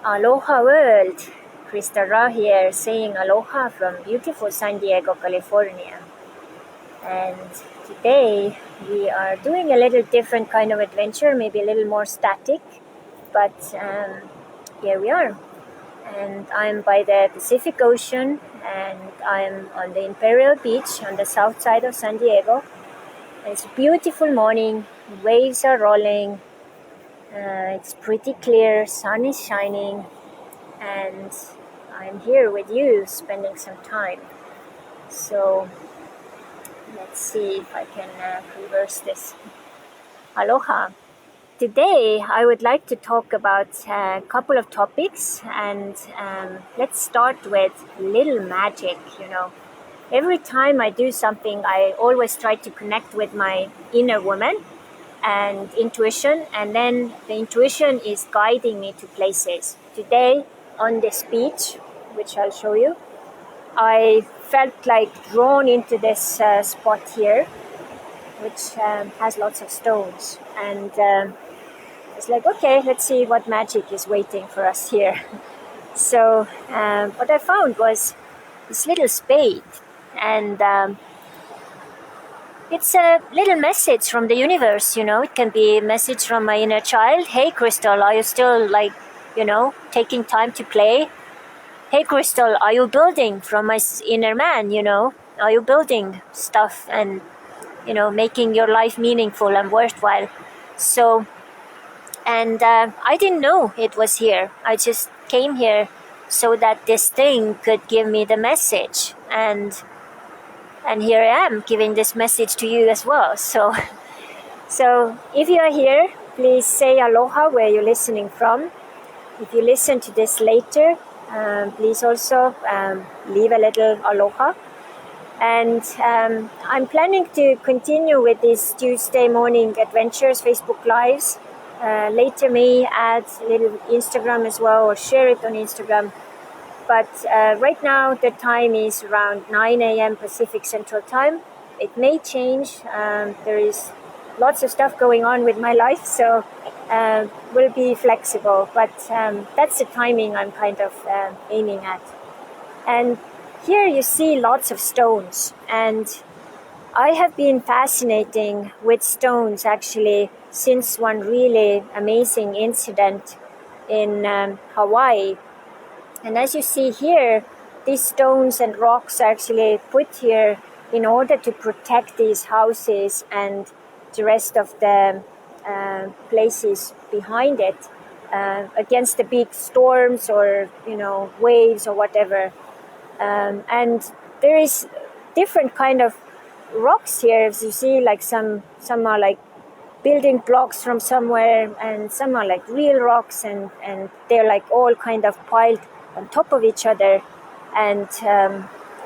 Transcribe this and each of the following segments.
Aloha world, Krista Ra here saying aloha from beautiful San Diego, California. And today we are doing a little different kind of adventure, maybe a little more static, but here we are. And I'm by the Pacific Ocean and I'm on the Imperial Beach on the south side of San Diego. And it's a beautiful morning, waves are rolling, it's pretty clear, sun is shining, and I'm here with you spending some time. So let's see if I can reverse this. Aloha. Today I would like to talk about a couple of topics, and let's start with little magic. Every time I do something, I always try to connect with my inner woman and intuition, and then the intuition is guiding me to places. Today on this beach, which I'll show you, I felt like drawn into this spot here, which has lots of stones, and it's like, okay, let's see what magic is waiting for us here. So what I found was this little spade, and it's a little message from the universe. It can be a message from my inner child. Hey, Crystal, are you still taking time to play? Hey, Crystal, are you building? From my inner man, are you building stuff and, making your life meaningful and worthwhile? So, and I didn't know it was here. I just came here so that this thing could give me the message. And here I am giving this message to you as well. So if you are here, please say aloha where you're listening from. If you listen to this later, please also leave a little aloha. And I'm planning to continue with these Tuesday morning adventures, Facebook Lives. Later may add a little Instagram as well, or share it on Instagram. But right now the time is around 9 a.m. Pacific Central Time. It may change. There is lots of stuff going on with my life, so we'll be flexible. But that's the timing I'm kind of aiming at. And here you see lots of stones. And I have been fascinating with stones actually since one really amazing incident in Hawaii. And as you see here, these stones and rocks are actually put here in order to protect these houses and the rest of the places behind it against the big storms or, waves or whatever. And there is different kind of rocks here. As you see, like some are like building blocks from somewhere, and some are like real rocks, and they're like all kind of piled on top of each other, and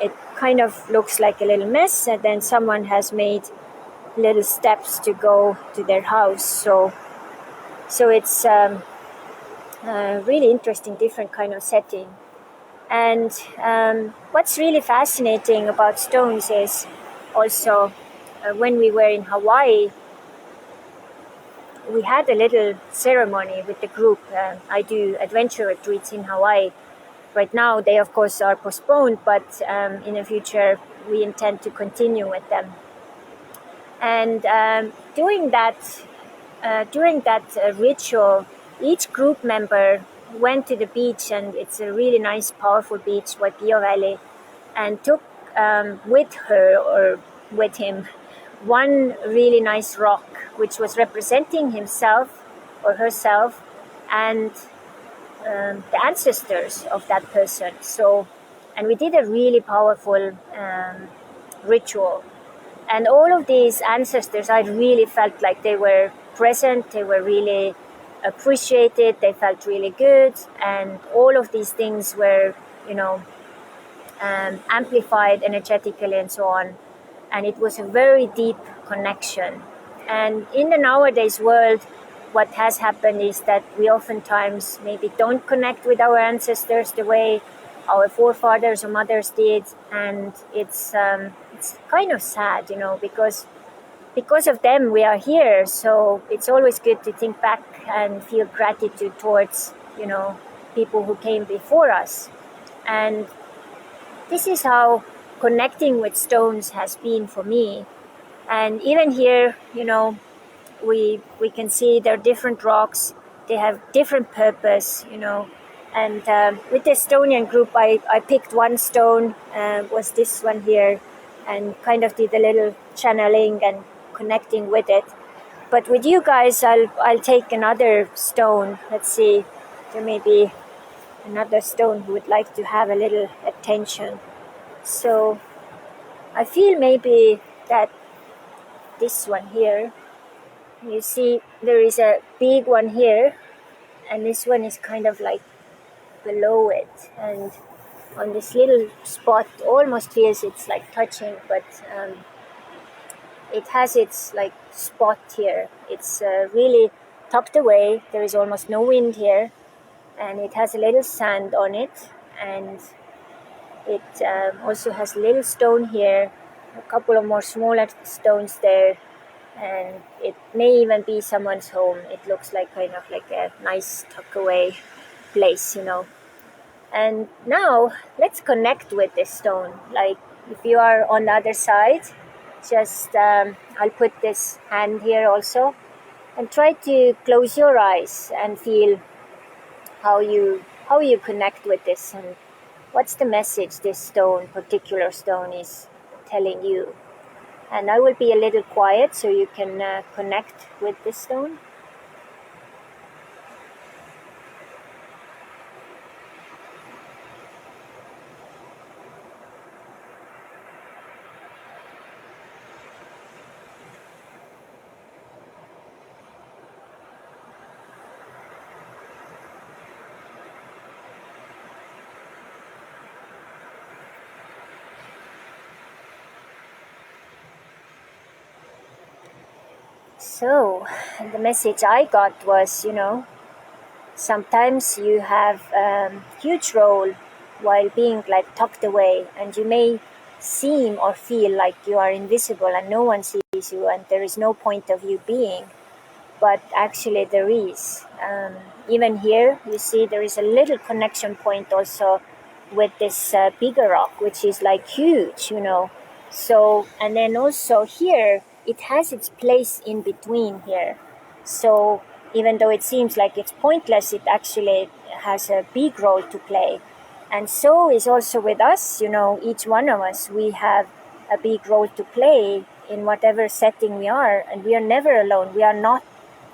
it kind of looks like a little mess, and then someone has made little steps to go to their house. So it's really interesting, different kind of setting. And what's really fascinating about stones is also when we were in Hawaii, we had a little ceremony with the group. I do adventure retreats in Hawaii. Right now, they of course are postponed, but in the future, we intend to continue with them. And during that ritual, each group member went to the beach, and it's a really nice, powerful beach, Waipio Valley, and took with her or with him one really nice rock, which was representing himself or herself and the ancestors of that person. So, and we did a really powerful ritual. And all of these ancestors, I really felt like they were present, they were really appreciated, they felt really good, and all of these things were, amplified energetically and so on. And it was a very deep connection. And in the nowadays world, what has happened is that we oftentimes maybe don't connect with our ancestors the way our forefathers or mothers did, and it's kind of sad, because of them we are here. So it's always good to think back and feel gratitude towards people who came before us. And this is how connecting with stones has been for me. And even here, we can see there are different rocks. They have different purpose, And with the Estonian group, I picked one stone, was this one here, and kind of did a little channeling and connecting with it. But with you guys, I'll take another stone. Let's see, there may be another stone who would like to have a little attention. So I feel maybe that this one here, you see there is a big one here, and this one is kind of like below it, and on this little spot almost feels it's like touching, but it has its like spot here. It's really tucked away. There is almost no wind here, and it has a little sand on it, and it also has a little stone here, a couple of more smaller stones there, and it may even be someone's home. It looks like kind of like a nice tuck away place, And now let's connect with this stone. Like if you are on the other side, just I'll put this hand here also, and try to close your eyes and feel how you connect with this, and what's the message this particular stone is telling you. And I will be a little quiet so you can connect with this stone. So the message I got was, sometimes you have a huge role while being like tucked away, and you may seem or feel like you are invisible and no one sees you and there is no point of you being, but actually there is. Even here you see there is a little connection point also with this bigger rock, which is like huge, So, and then also here it has its place in between here. So even though it seems like it's pointless, it actually has a big role to play. And so is also with us, each one of us, we have a big role to play in whatever setting we are, and we are never alone. We are not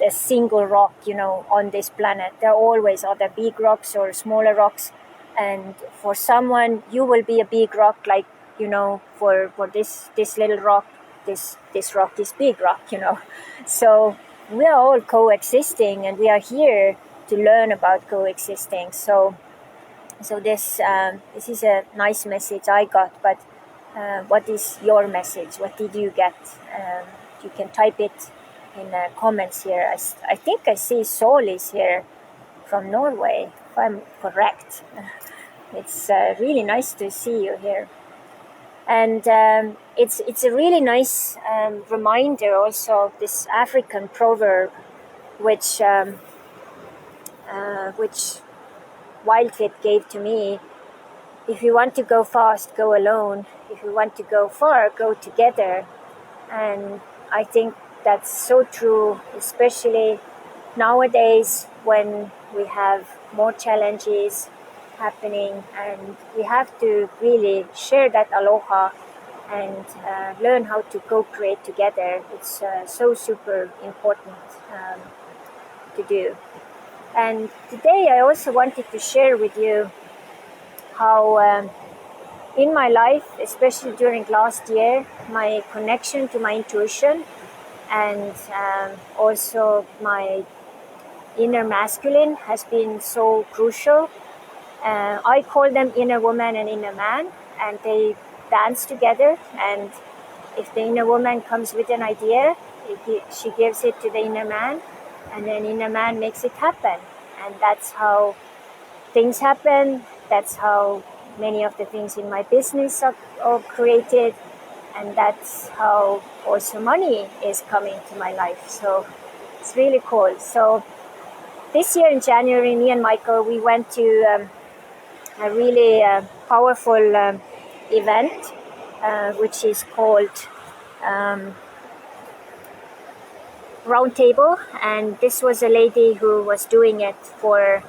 a single rock, on this planet. There are always other big rocks or smaller rocks, and for someone, you will be a big rock, like, for this little rock, this rock is big rock, So we are all coexisting, and we are here to learn about coexisting. So this is a nice message I got, but what is your message? What did you get? You can type it in the comments here. I think I see Sol is here from Norway, if I'm correct. It's really nice to see you here. And it's a really nice reminder also of this African proverb, which Wildfit gave to me. If you want to go fast, go alone. If you want to go far, go together. And I think that's so true, especially nowadays when we have more challenges happening, and we have to really share that aloha and learn how to co-create together. It's so super important to do. And today I also wanted to share with you how in my life, especially during last year, my connection to my intuition and also my inner masculine has been so crucial. I call them inner woman and inner man, and they dance together. And if the inner woman comes with an idea, she gives it to the inner man, and then inner man makes it happen. And that's how things happen. That's how many of the things in my business are created, and that's how also money is coming to my life. So it's really cool. So this year in January, me and Michael, we went to a really powerful event, which is called Roundtable, and this was a lady who was doing it for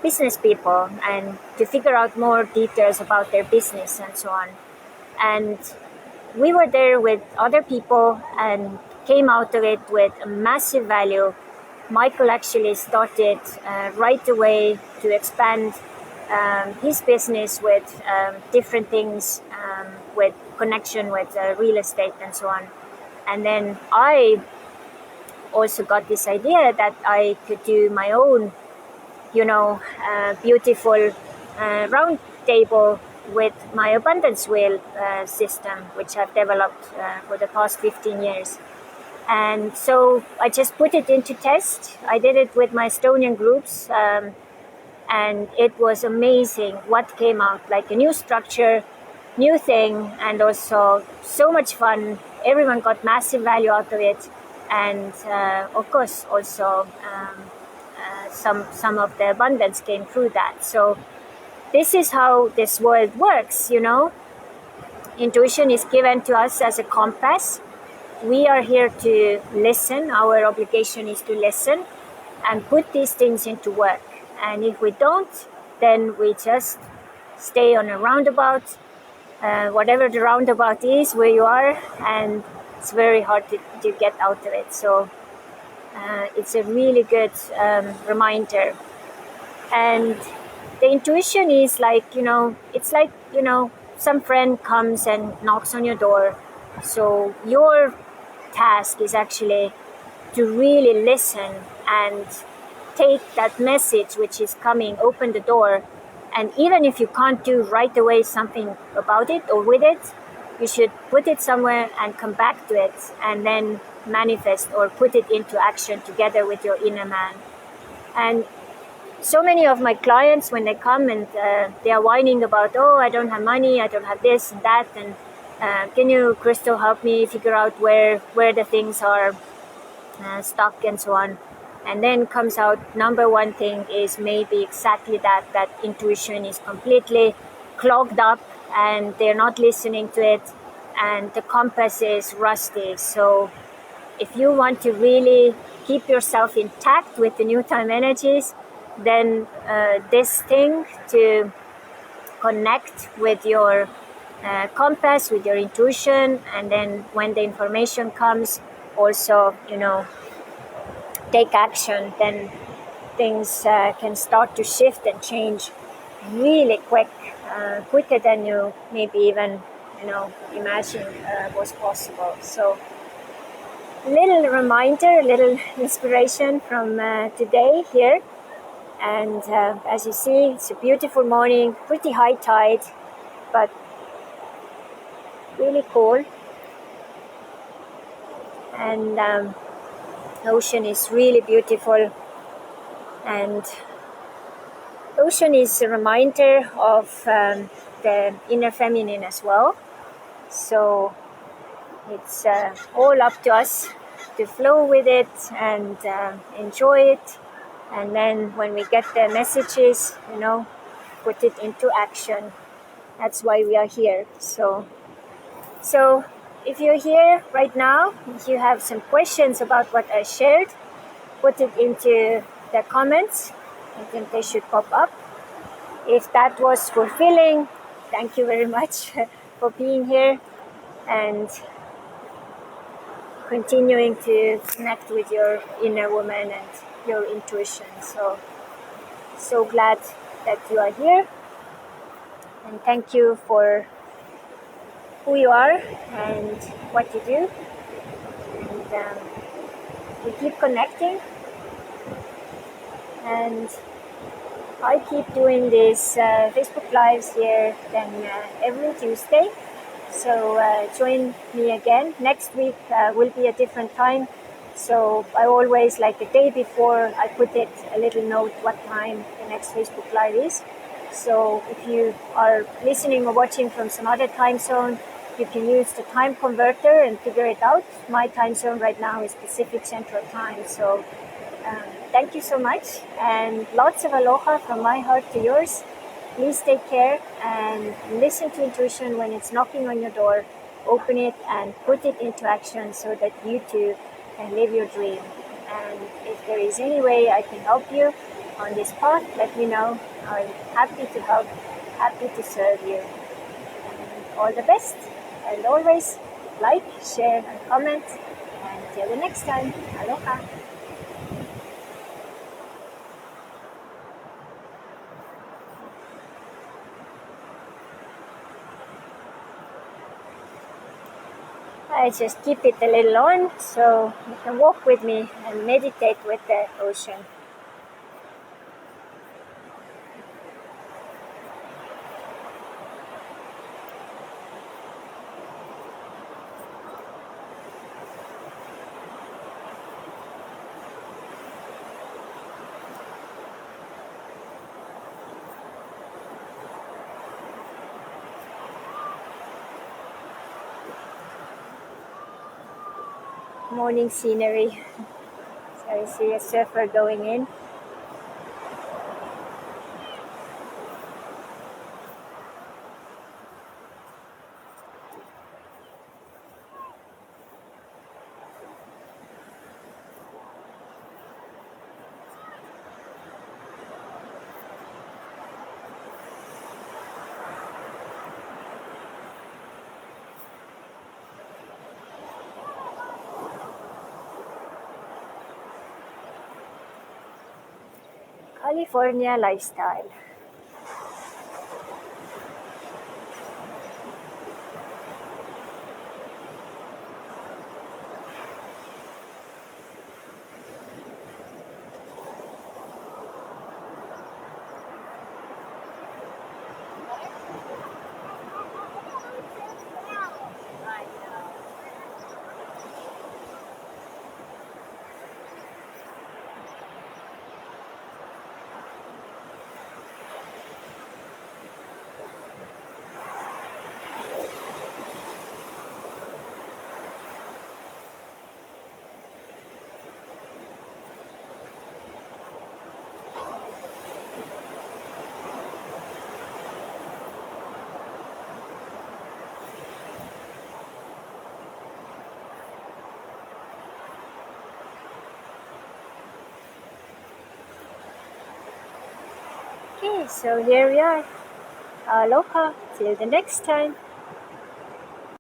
business people and to figure out more details about their business and so on. And we were there with other people and came out of it with a massive value. Michael actually started right away to expand his business with different things, with connection with real estate and so on. And then I also got this idea that I could do my own, beautiful round table with my abundance wheel system, which I've developed for the past 15 years. And so I just put it into test. I did it with my Estonian groups, and it was amazing what came out, like a new structure, new thing, and also so much fun. Everyone got massive value out of it. And of course, also some of the abundance came through that. So this is how this world works, Intuition is given to us as a compass. We are here to listen. Our obligation is to listen and put these things into work. And if we don't, then we just stay on a roundabout, whatever the roundabout is, where you are, and it's very hard to get out of it. So it's a really good reminder. And the intuition is like, it's like, some friend comes and knocks on your door. So your task is actually to really listen and take that message which is coming, open the door. And even if you can't do right away something about it or with it, you should put it somewhere and come back to it and then manifest or put it into action together with your inner man. And so many of my clients, when they come and they are whining about, I don't have money, I don't have this and that, and can you, Crystal, help me figure out where the things are stuck and so on. And then comes out, number one thing is maybe exactly that intuition is completely clogged up and they're not listening to it, and the compass is rusty. So if you want to really keep yourself intact with the new time energies, then this thing to connect with your compass, with your intuition, and then when the information comes, also, take action, then things can start to shift and change really quicker than you maybe even imagined was possible. So little reminder, little inspiration from today here. And as you see, it's a beautiful morning, pretty high tide, but really cool. And the ocean is really beautiful, and ocean is a reminder of the inner feminine as well. So it's all up to us to flow with it and enjoy it. And then when we get the messages, put it into action. That's why we are here. So if you're here right now, if you have some questions about what I shared, put it into the comments. I think they should pop up. If that was fulfilling, thank you very much for being here and continuing to connect with your inner woman and your intuition. So glad that you are here, and thank you for who you are and what you do. And we keep connecting, and I keep doing these Facebook Lives here then every Tuesday. So join me again. Next week will be a different time. So I always, like the day before, I put it a little note what time the next Facebook Live is. So if you are listening or watching from some other time zone, you can use the time converter and figure it out. My time zone right now is Pacific Central Time. So thank you so much, and lots of aloha from my heart to yours. Please take care and listen to intuition when it's knocking on your door. Open it and put it into action so that you too can live your dream. And if there is any way I can help you on this path, let me know. I'm happy to help, happy to serve you. And all the best. And always like, share, and comment. And till the next time, aloha. I just keep it a little on so you can walk with me and meditate with the ocean. Morning scenery. So I see a surfer going in. California lifestyle. Okay, so here we are. Aloha, till the next time.